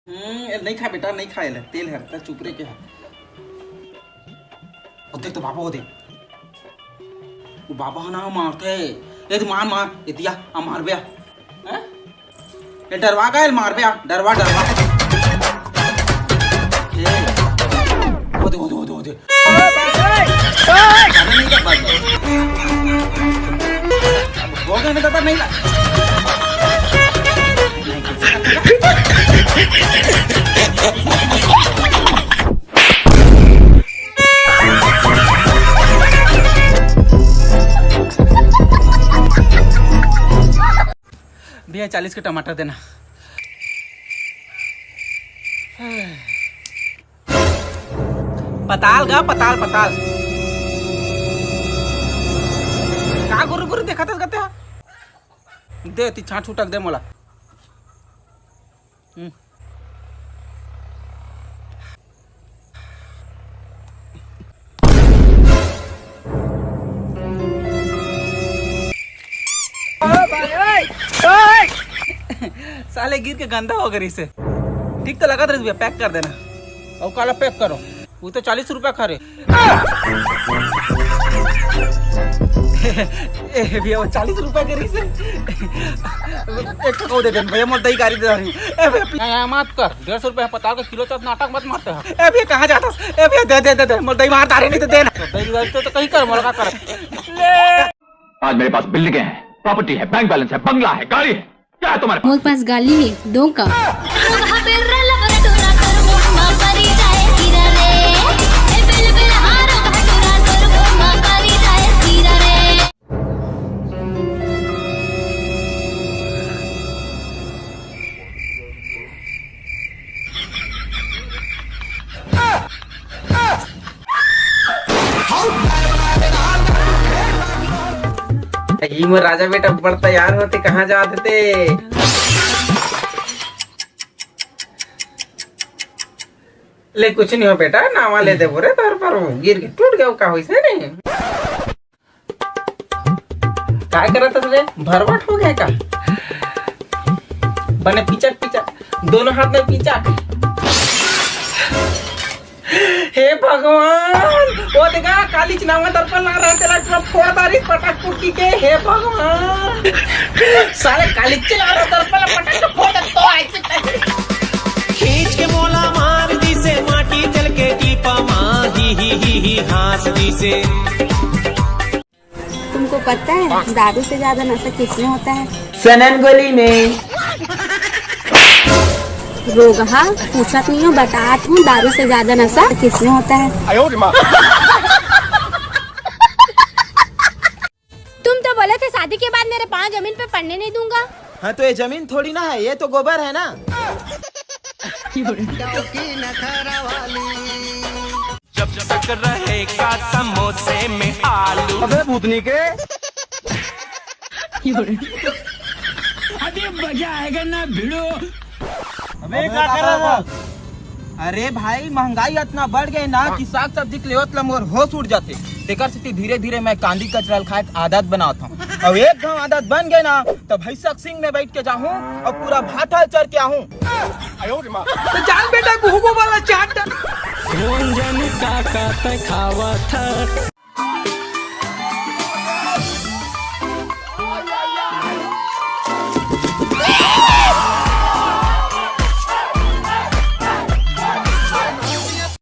नहीं खा बेटा, नहीं खाए तेल है तो चुप रे के है। देख तो बाबा हो दे, वो बाबा ना मारते ये तो मार मार ये दिया मार बया ये डरवा गए मार बया डरवा डरवा हो दे हो गए ना नहीं ला भैया 40 के टमाटर देना। पताल गा पताल पताल का गुरु गुरु देखा था कहते दे ती छाट छूटक दे मोला। साले गिर के गंदा हो गई से ठीक तो लगा था पैक कर देना और काला पैक करो वो तो 40 रुपया खा रहे भैया वो 40 रुपया करी से एक टका दे देना भैया मोर दही गाड़ी दे रही ए भैया मत कर 150 रुपया पताल का किलो चल नाटक मत मारते हो ए भैया कहाँ जाता ए भैया दे दे दे मोर दही मारता रही नहीं तो देना दही तो कहीं कर मोर का कर आज मेरे पास बिल्डिंग है, प्रॉपर्टी है, बैंक बैलेंस है, बंगला है, गाड़ी है, क्या है तुम्हारे मेरे पास गाली है दो का। राजा बेटा बड़ तैयार होते कहाँ जाते थे। ले कुछ नहीं हो बेटा नावा ले दे बोरे तार पर गिर के टूट गया का होइसे नहीं काय करत रे भरवट हो गया का बने पिचक पिचक दोनों हाथ में पिचक। हे भगवान वो देखा काली चनावा दर्पण ला रहा तेरा पूरा फोड़ दारी पटक पुटकी के। हे भगवान साले काली चला रहा दर्पण पटक फोड़ दे तो ऐसे खींच के मोला मार दी से माटी जल के टीपा माँ ही हास दी से। तुमको पता है दारू से ज्यादा नशा किसमें होता है? सनन गोली में। रोगहा पूछत नहीं हो बतात हूँ दारू से ज्यादा नशा किसमें होता है? तुम तो बोले थे शादी के बाद मेरे 5 जमीन पे पढ़ने नहीं दूंगा। हाँ तो ये जमीन थोड़ी ना है, ये तो गोबर है ना। जब तक रहेगा समोसे में आलू। अबे भूतनी के अभी मजा आएगा ना भिड़ो। अबे क्या कर रहा था? अरे भाई महंगाई इतना बढ़ गई ना कि साग सब्जी के लेवत मोर होश उड़ जाते। तेकर से धीरे धीरे मैं कांदी कचरल खाए आदत बनाता हूँ। अब एक घाव आदत बन गए ना तो भैंसक सिंह में बैठ के जाऊँ और पूरा भाटा चढ़ के आऊँ। तो जान बेटा गुहू वाला चाट रंजन काका खावा था।